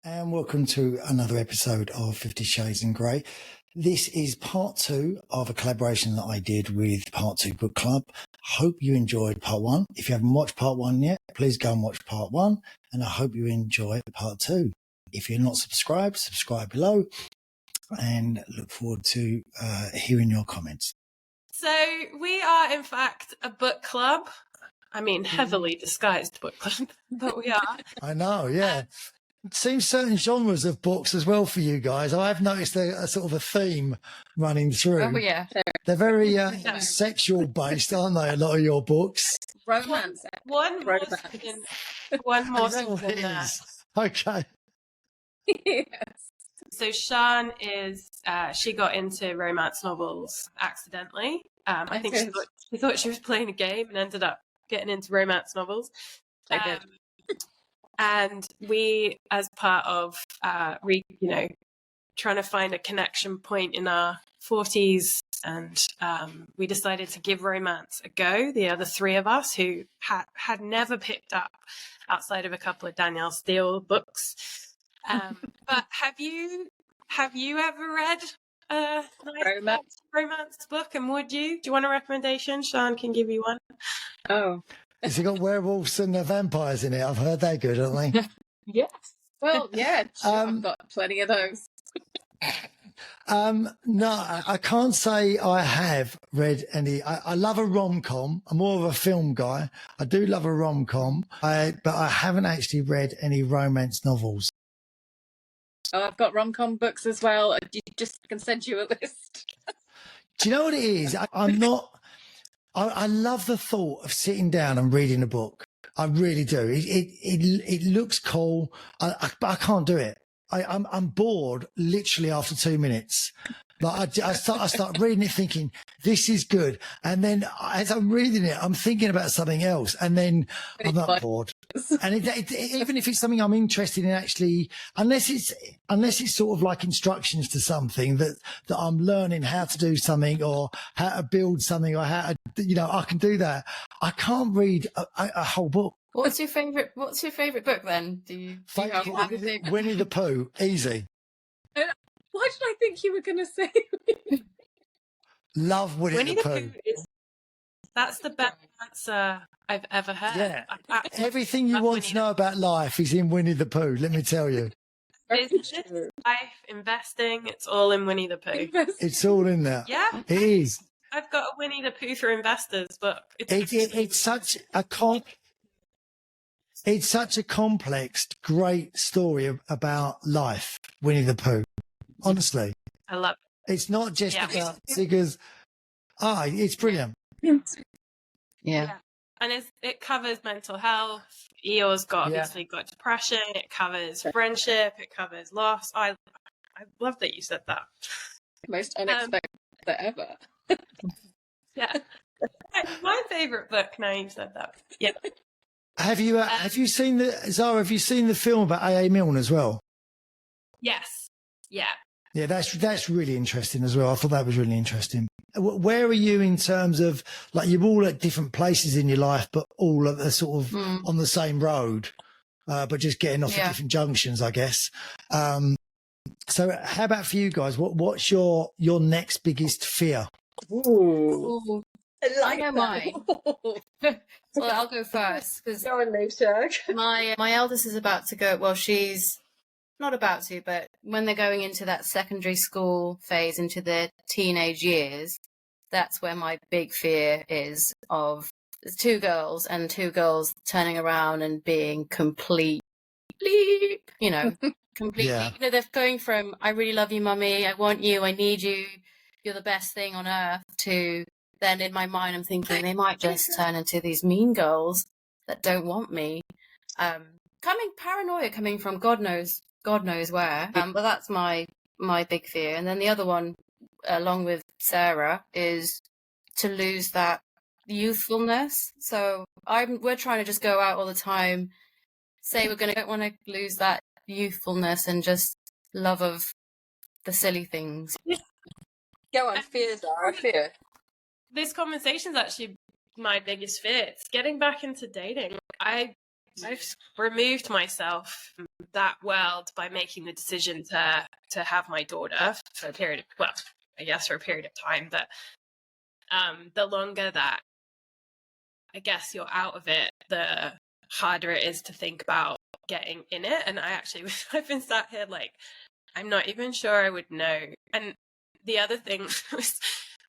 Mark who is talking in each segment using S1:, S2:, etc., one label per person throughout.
S1: And welcome to another episode of 50 Shades in Grey. This is part 2 of a collaboration that I did with Part2 Book Club. Hope you enjoyed part 1. If you haven't watched part 1 yet, please go and watch part 1. And I hope you enjoy part 2. If you're not subscribed, subscribe below. And look forward to hearing your comments.
S2: So we are, in fact, a book club. I mean, heavily disguised book club, but we are.
S1: I know, yeah. It seems certain genres of books as well for you guys. I have noticed a sort of a theme running through.
S3: Oh, yeah.
S1: They're very sexual based, aren't they? A lot of your books.
S3: Romance.
S2: One more than that.
S1: Okay.
S3: Yes.
S2: So Sian is, she got into romance novels accidentally. I think she thought she was playing a game and ended up getting into romance novels.
S3: I did.
S2: And we, as part of, trying to find a connection point in our 40s, and we decided to give romance a go. The other three of us who had never picked up outside of a couple of Danielle Steele books. But have you ever read a nice romance book, and would you? Do you want a recommendation? Sian can give you one.
S3: Oh.
S1: Has it got werewolves and vampires in it? I've heard they're good, aren't they?
S3: Yes. Well, yeah, sure, I've got plenty of those.
S1: No, I can't say I have read any. I love a rom-com. I'm more of a film guy. I do love a rom-com, but I haven't actually read any romance novels.
S3: Oh, I've got rom-com books as well. You just can send you a list.
S1: Do you know what it is? I'm not. I love the thought of sitting down and reading a book. I really do. It looks cool. I can't do it. I'm bored literally after 2 minutes. Like I start reading it thinking, this is good. And then as I'm reading it, I'm thinking about something else. And then I'm not bored. And even if it's something I'm interested in, actually, unless it's sort of like instructions to something that I'm learning how to do something or how to build something or how to, I can do that. I can't read a whole book.
S3: What's your favourite book then? Do you have a favorite?
S1: Winnie the Pooh, easy.
S3: Why did I think you were going to say?
S1: Love Winnie the Pooh.
S2: That's the best answer I've ever heard.
S1: Yeah. Everything you want to know about life is in Winnie the Pooh, let me tell you.
S2: It's life, investing, it's all in Winnie the Pooh.
S1: It's all in there.
S2: Yeah.
S1: It is.
S2: I've got a Winnie the Pooh for investors book.
S1: It's such a complex, great story about life, Winnie the Pooh. Honestly.
S2: I love it.
S1: It's not just about figures. It's brilliant.
S3: Yeah.
S2: And it covers mental health. Eeyore's obviously got depression. It covers friendship. It covers loss. I love that you said that.
S3: Most unexpected ever.
S2: Yeah. My favourite book, now you've said that. Yeah.
S1: Have you seen Zara, have you seen the film about A.A. Milne as well?
S2: Yes. Yeah.
S1: Yeah, that's really interesting as well. I thought that was really interesting. Where are you in terms of, like, you're all at different places in your life, but all at the sort of on the same road, but just getting off at different junctions, I guess. So how about for you guys? What's your next biggest fear?
S3: Ooh. I know mine. Well, I'll go first because my eldest is about to go. Well, she's not about to, but when they're going into that secondary school phase, into their teenage years, that's where my big fear is of two girls turning around and being completely, completely.
S1: Yeah.
S3: They're going from "I really love you, mummy. I want you. I need you. You're the best thing on earth" to then in my mind I'm thinking they might just turn into these mean girls that don't want me. Paranoia coming from God knows where. But that's my big fear. And then the other one, along with Sarah, is to lose that youthfulness. So we're trying to just go out all the time, say don't want to lose that youthfulness and just love of the silly things.
S4: Go on, fear, Zara, fear.
S2: This conversation is actually my biggest fear. It's getting back into dating. I I've removed myself from that world by making the decision to have my daughter for a period of, well, I guess for a period of time, but the longer that I guess you're out of it, the harder it is to think about getting in it. And I've been sat here like, I'm not even sure I would know. And the other thing was,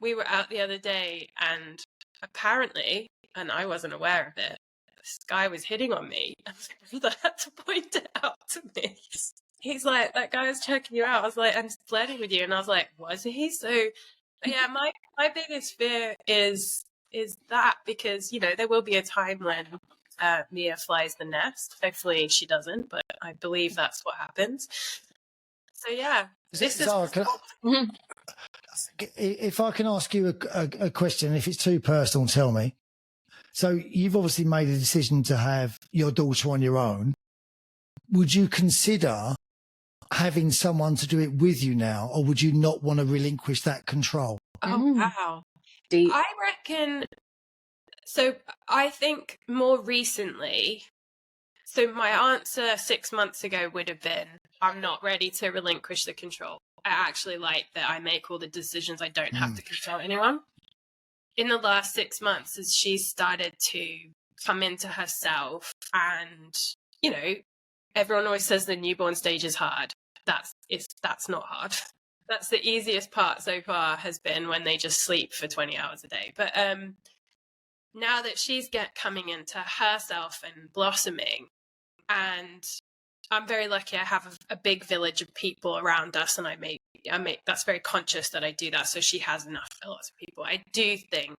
S2: we were out the other day and apparently, and I wasn't aware of it, this guy was hitting on me. And my brother had to point it out to me. He's like, that guy was checking you out. I was like, I'm flirting with you. And I was like, was he? So yeah, my biggest fear is that, because, you know, there will be a time when Mia flies the nest. Hopefully she doesn't, but I believe that's what happens. So yeah,
S1: if I can ask you a question, if it's too personal, tell me. So you've obviously made a decision to have your daughter on your own. Would you consider having someone to do it with you now, or would you not want to relinquish that control?
S2: Oh, wow.
S4: Deep.
S2: I reckon, so I think more recently, so my answer 6 months ago would have been, I'm not ready to relinquish the control. I actually like that I make all the decisions. I don't have to control anyone. In the last 6 months, as she's started to come into herself, and, you know, everyone always says the newborn stage is hard. That's not hard. That's the easiest part so far, has been when they just sleep for 20 hours a day. But now that she's coming into herself and blossoming, and I'm very lucky, I have a big village of people around us, and I make that's very conscious that I do that, so she has enough for lots of people. I do think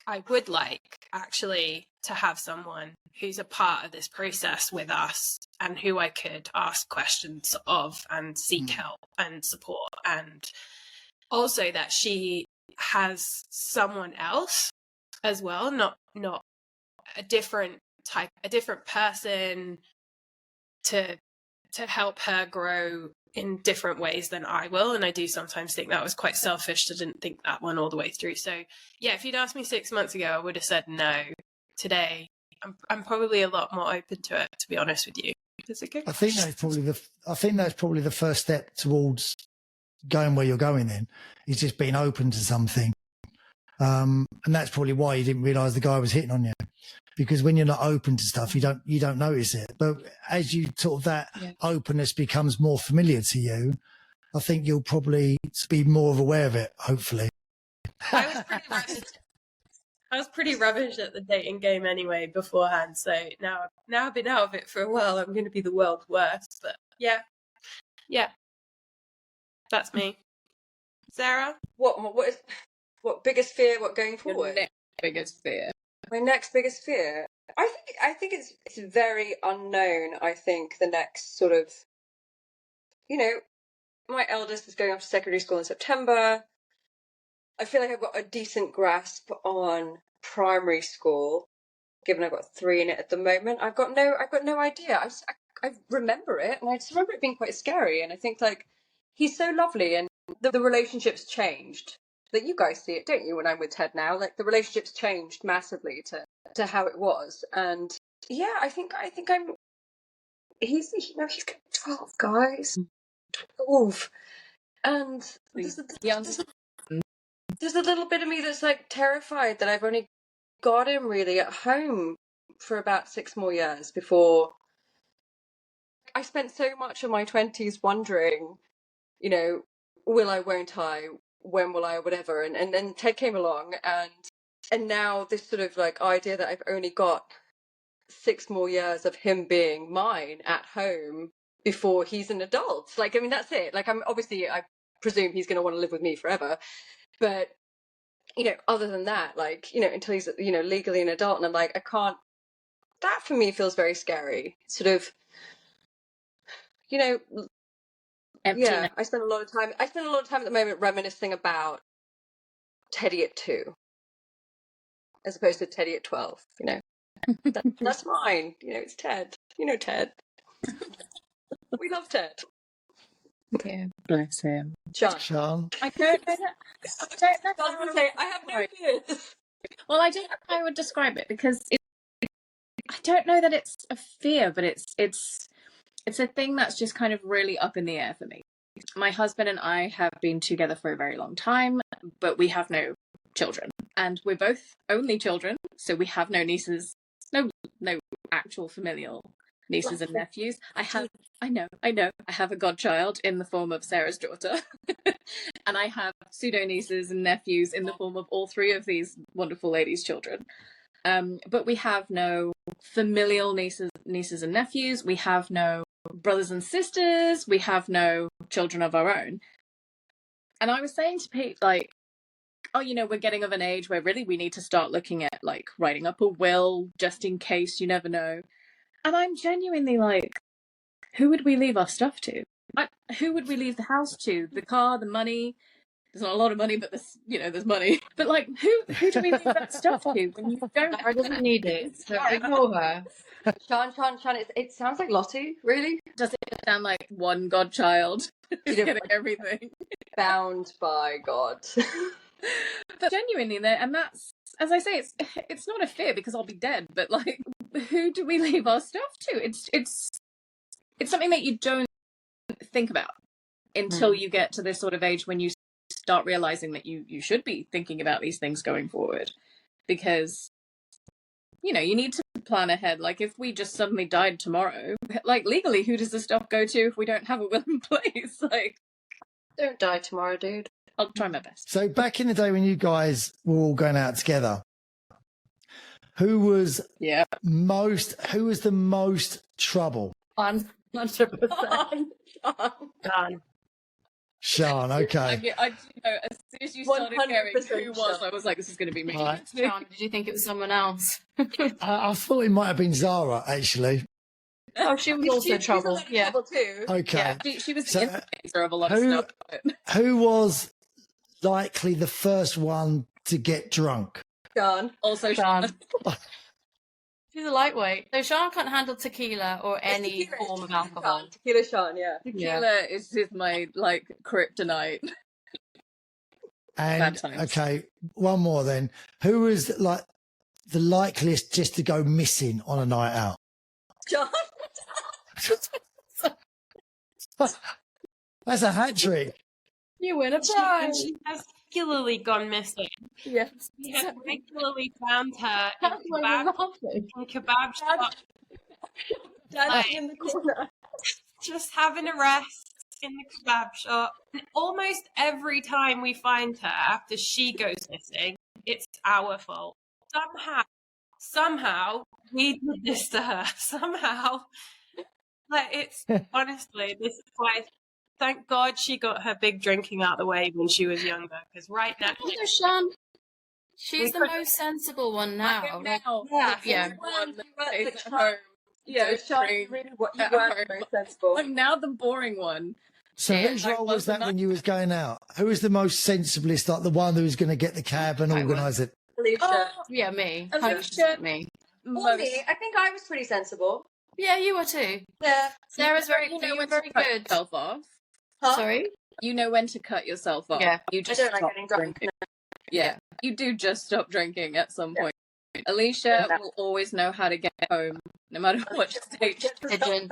S2: I would like actually to have someone who's a part of this process with us, and who I could ask questions of and seek help and support, and also that she has someone else as well, not a different person to help her grow in different ways than I will. And I do sometimes think that was quite selfish to didn't think that one all the way through. So yeah, if you'd asked me 6 months ago, I would have said no. Today, I'm probably a lot more open to it, to be honest with you. It's a good
S1: I think that's probably the first step towards going where you're going. Then is just being open to something, and that's probably why you didn't realise the guy was hitting on you, because when you're not open to stuff, you don't notice it. But as you sort of that openness becomes more familiar to you, I think you'll probably be more aware of it. Hopefully,
S2: I was pretty rubbish at the dating game anyway beforehand. So now I've been out of it for a while. I'm going to be the world's worst. But yeah, that's me. Sarah,
S4: What biggest fear? What going forward?
S3: Your next biggest fear.
S4: My next biggest fear. I think it's very unknown. I think the next sort of, you know, my eldest is going off to secondary school in September. I feel like I've got a decent grasp on primary school, given I've got 3 in it at the moment. I've got no idea. I remember it, and I just remember it being quite scary. And I think, like, he's so lovely, and the relationship's changed. Like, you guys see it, don't you? When I'm with Ted now, like, the relationship's changed massively to how it was. And yeah, I think he's 12, guys, 12, and there's a little bit of me that's like terrified that I've only got him really at home for about 6 more years before. I spent so much of my 20s wondering, you know, will I, won't I, when will I, whatever. And then Ted came along, and now this sort of like idea that I've only got 6 more years of him being mine at home before he's an adult. Like, I mean, that's it. Like, I presume he's going to want to live with me forever. But, you know, other than that, like, you know, until he's, you know, legally an adult, and I'm like, I can't, that for me feels very scary. Sort of, you know, emptiness. Yeah, I spend a lot of time at the moment reminiscing about Teddy at 2, as opposed to Teddy at 12, you know. That's mine. You know, it's Ted. You know Ted. We love Ted.
S3: Yeah, bless him.
S1: Sean.
S3: I don't know.
S4: I have no fears.
S3: Well, I don't know how I would describe it, because
S5: I don't know that it's a fear, but it's a thing that's just kind of really up in the air for me. My husband and I have been together for a very long time, but we have no children, and we're both only children, so we have no nieces, no actual familial nieces and nephews. I know, I have a godchild in the form of Sarah's daughter, and I have pseudo nieces and nephews in the form of all three of these wonderful ladies' children. But we have no familial nieces and nephews. We have no brothers and sisters. We have no children of our own. And I was saying to Pete, like, oh, you know, we're getting of an age where really we need to start looking at like writing up a will just in case, you never know. And I'm genuinely like, who would we leave our stuff to? Who would we leave the house to? The car, the money? There's not a lot of money, but there's money. But like, who do we leave that stuff to when you don't?
S3: Sarah doesn't need it, so ignore her.
S4: Sean, it sounds like Lottie, really.
S5: Does it sound like one godchild is getting everything?
S4: Bound by God.
S5: But genuinely, and that's, as I say, it's not a fear because I'll be dead. But like, who do we leave our stuff to? It's something that you don't think about until you get to this sort of age when you start realizing that you should be thinking about these things going forward, because you know you need to plan ahead. Like if we just suddenly died tomorrow, like legally, who does the stuff go to if we don't have a will in place? Like,
S4: don't die tomorrow, dude.
S5: I'll try my best.
S1: So back in the day when you guys were all going out together, who was the most trouble?
S3: 100%.
S2: Done.
S1: Sean, okay.
S5: I as soon as you started hearing who was, I was like, this is going to be me.
S1: Right.
S3: Sean, did you think it was someone else?
S1: I thought it might have been Zara, actually.
S3: Oh, she was also trouble. Yeah.
S4: Trouble too.
S1: Okay.
S5: Yeah, she was
S1: So,
S5: the instigator of a lot of stuff.
S1: Who was likely the first one to get drunk?
S4: Sean.
S5: Also,
S3: Sean. She's a lightweight. So Sean can't handle tequila or any
S4: tequila,
S3: form of alcohol.
S4: Tequila Sean, yeah.
S5: Tequila is my like kryptonite.
S1: And okay, one more then. Who was like the likeliest just to go missing on a night out?
S4: John.
S1: That's a hat trick.
S3: You win a prize.
S2: She has regularly gone missing.
S3: Yes.
S2: We have regularly found her in
S3: That's why we're laughing.
S2: kebab shop,
S4: Dad's in the corner.
S2: just having a rest in the kebab shop. And almost every time we find her after she goes missing, it's our fault. Somehow we did this to her. Somehow. Like, it's honestly, this is why. Thank God she got her big drinking out of the way when she was younger. Because right now,
S3: Sean, she's the most sensible one now.
S5: Yeah.
S4: Yeah, Sean, really, what you were very sensible.
S5: I'm now the boring one.
S1: So whose role was that when you was going out? Who was the most sensiblest, like the one who was going to get the cab and organise it?
S4: Alicia.
S3: Yeah, me.
S5: Alicia.
S3: 100% me.
S4: Or me. I think I was pretty sensible.
S3: Yeah, you were too.
S4: Yeah.
S3: Sarah's very,
S5: you know
S3: you were
S5: when
S3: very
S5: to cut
S3: good.
S5: yourself off.
S4: Huh?
S3: Sorry?
S5: You know when to cut yourself off.
S3: Yeah.
S5: You
S4: I
S5: just
S4: don't like
S5: stop
S4: getting drunk.
S5: drinking. Yeah, you do just stop drinking at some point. Alicia will always know how to get home, no matter what stage.
S3: Pigeon.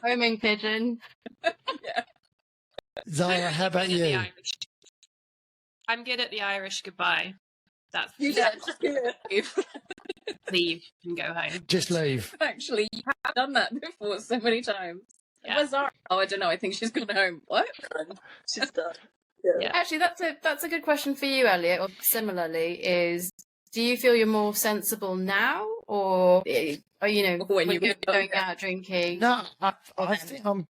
S3: Homing pigeon.
S5: Yeah.
S1: Zara, how about you?
S2: I'm good at the Irish goodbye. That's
S4: You
S5: Just
S2: leave and go home.
S1: Just leave.
S5: Actually, you have done that before so many times.
S2: Yeah.
S5: Where's Zara? Oh, I don't know. I think she's gone home. What?
S4: She's done.
S2: Yeah.
S3: Actually, that's a good question for you, Elliot. Or similarly, is do you feel you're more sensible now, or you know when you're going out drinking?
S1: No, I think I'm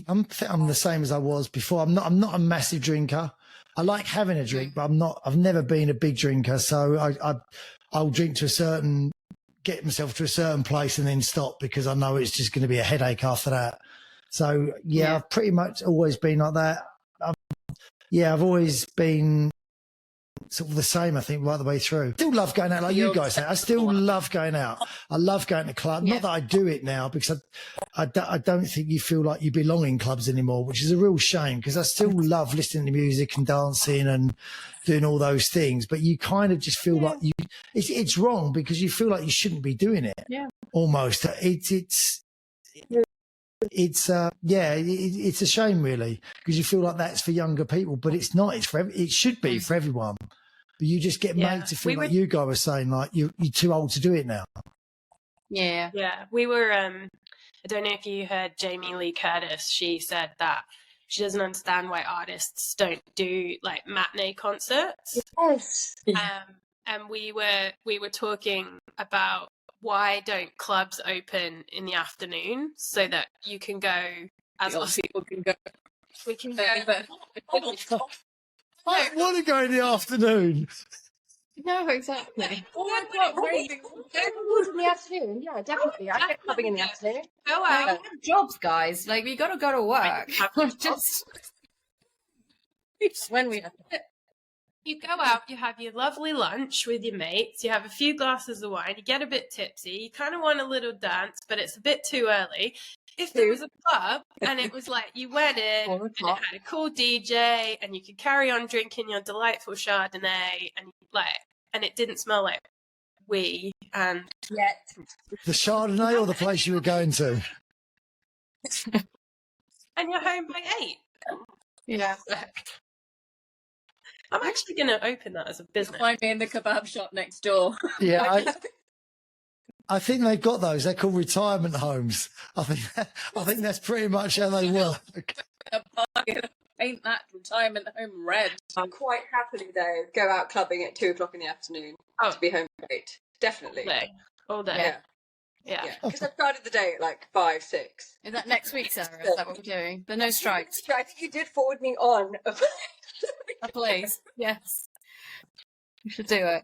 S1: I'm the same as I was before. I'm not a massive drinker. I like having a drink, but I've never been a big drinker. So I'll drink to get myself to a certain place and then stop because I know it's just going to be a headache after that. So yeah. I've pretty much always been like that. I've always been sort of the same, I think, right the way through. Still love going out, like you guys say. I still love going out. I love going to clubs. Not that I do it now because I don't think you feel like you belong in clubs anymore, which is a real shame because I still love listening to music and dancing and doing all those things. But you kind of just feel like it's wrong because you feel like you shouldn't be doing it.
S5: Yeah.
S1: Almost. It's a shame really because you feel like that's for younger people, but it's not. It should be for everyone. But you just get made to feel like you guys were saying like you're too old to do it now.
S3: Yeah.
S2: Yeah. We were, I don't know if you heard Jamie Lee Curtis. She said that she doesn't understand why artists don't do like matinee concerts.
S4: Yes.
S2: And we were talking about why don't clubs open in the afternoon so that you can go as
S5: people can go.
S2: we can go.
S1: I want to go in the afternoon.
S3: No, exactly.
S4: In the afternoon, yeah, definitely. I get clubbing in the afternoon.
S2: Go
S3: We
S2: out.
S3: have jobs, guys. Like, we gotta go to work. Just when we
S2: You go out, you have your lovely lunch with your mates, you have a few glasses of wine, you get a bit tipsy, you kind of want a little dance, but it's a bit too early. If there was a club and it was like you went in and it had a cool DJ and you could carry on drinking your delightful Chardonnay and it didn't smell like wee and
S1: The Chardonnay or the place you were going to?
S2: and you're home by 8.
S3: yeah.
S2: I'm actually going to open that as a business.
S5: Find me in the kebab shop next door.
S1: Yeah, I think they've got those. They're called retirement homes. I think that's pretty much how they work.
S5: Paint that retirement home red.
S4: I'd quite happily, though, go out clubbing at 2 o'clock in the afternoon to be home by 8. Definitely.
S2: All day.
S4: Yeah. Because I started the day at like 5, 6.
S3: Is that next week, Sarah? Is that what we're doing? The no strikes.
S4: I think you did forward me on.
S3: Please. Yes. You should do it.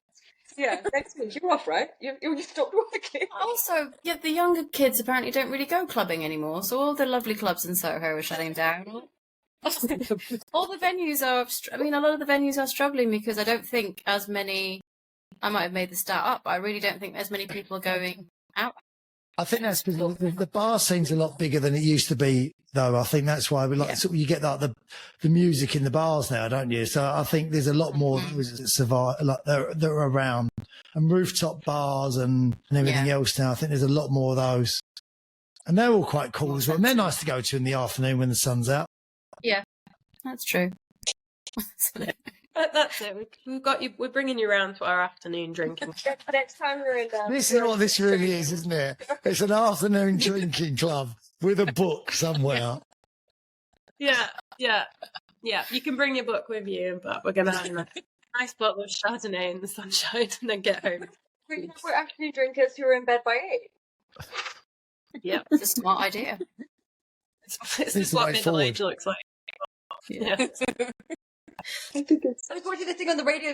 S4: Yeah, next week. You're off, right? You stopped working.
S3: Also, the younger kids apparently don't really go clubbing anymore, so all the lovely clubs in Soho are shutting down. All the venues are, a lot of the venues are struggling because I don't think as many, I might have made the stat up, but I really don't think as many people are going out.
S1: I think that's because the bar scene's a lot bigger than it used to be, though. I think that's why you get like the music in the bars now, don't you? So I think there's a lot more that survive, like that are around, and rooftop bars and everything else now. I think there's a lot more of those, and they're all quite cool as well. And they're nice to go to in the afternoon when the sun's out.
S3: Yeah, that's true.
S2: That's it. We've got you. We're bringing you around to our afternoon drinking.
S4: Next time we're in
S1: This is what this really is, isn't it? It's an afternoon drinking club with a book somewhere.
S2: Yeah. You can bring your book with you, but we're going to have a nice bottle of Chardonnay in the sunshine and then get home.
S4: We're afternoon drinkers who are in bed by 8.
S2: Yeah,
S3: It's a smart idea.
S2: this is what middle age looks like. Yeah.
S4: I was watching this thing on the radio,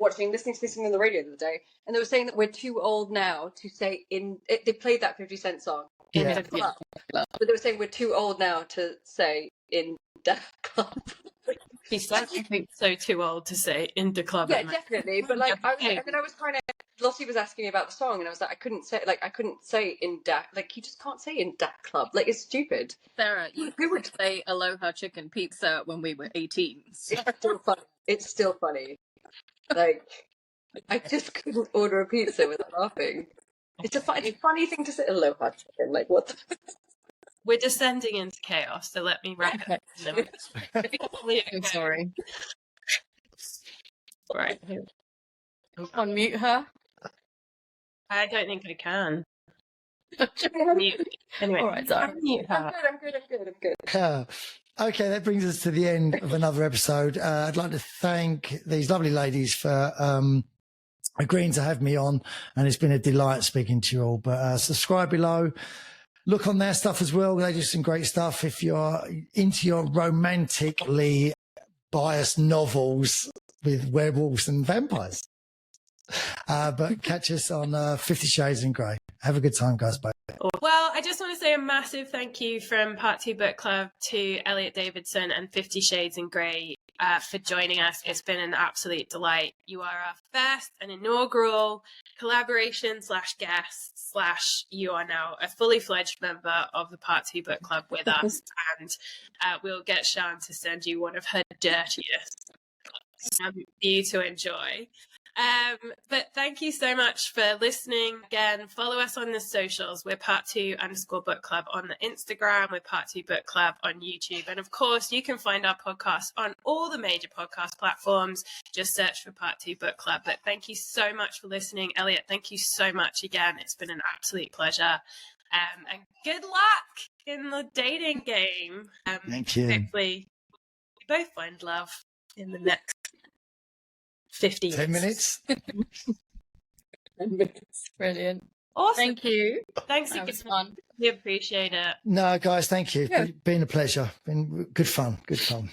S4: listening to this thing on the radio the other day, and they were saying that we're too old now to say they played that 50 Cent song in the club, but they were saying we're too old now to say in the club.
S2: He's I think so too old to say in the club.
S4: Yeah, definitely. But like, I was kind of. Lottie was asking me about the song, and I was like, I couldn't say in da. Like, you just can't say in da club. Like, it's stupid.
S5: Sarah, you could say Aloha Chicken Pizza when we were 18. So.
S4: It's still funny. It's still funny. Like, I just couldn't order a pizza without laughing. It's a funny thing to say. Aloha Chicken. Like, what?
S2: We're descending into chaos, so let me wrap it.
S3: I'm sorry.
S2: Right.
S3: Unmute her.
S2: I don't think I can.
S4: Mute.
S2: Anyway,
S3: all right, sorry.
S2: Mute her.
S4: I'm good.
S1: Okay, that brings us to the end of another episode. I'd like to thank these lovely ladies for agreeing to have me on, and it's been a delight speaking to you all. But subscribe below. Look on their stuff as well. They do some great stuff. If you're into your romantically biased novels with werewolves and vampires. But catch us on 50 Shades in Grey. Have a good time, guys. Bye.
S2: Well, I just want to say a massive thank you from Part2 Book Club to Elliot Davidson and 50 Shades in Grey for joining us. It's been an absolute delight. You are our first and inaugural collaboration / guest / you are now a fully fledged member of the Part2 Book Club with us. And we'll get Sian to send you one of her dirtiest for you to enjoy. But thank you so much for listening. Again, follow us on the socials. We're Part2_book club on the Instagram. We're Part2 Book Club on YouTube. And of course, you can find our podcast on all the major podcast platforms. Just search for Part2 Book Club. But thank you so much for listening. Elliot, thank you so much again. It's been an absolute pleasure. And good luck in the dating game.
S1: Thank you.
S2: Hopefully, we both find love in the next 50 years.
S1: 10 minutes.
S3: 10 minutes. Brilliant.
S2: Awesome.
S3: Thank you.
S2: Thanks
S3: That
S2: again.
S3: was fun.
S2: We appreciate it.
S1: No, guys, thank you.
S3: Yeah.
S1: Been a pleasure. Been good fun. Good fun.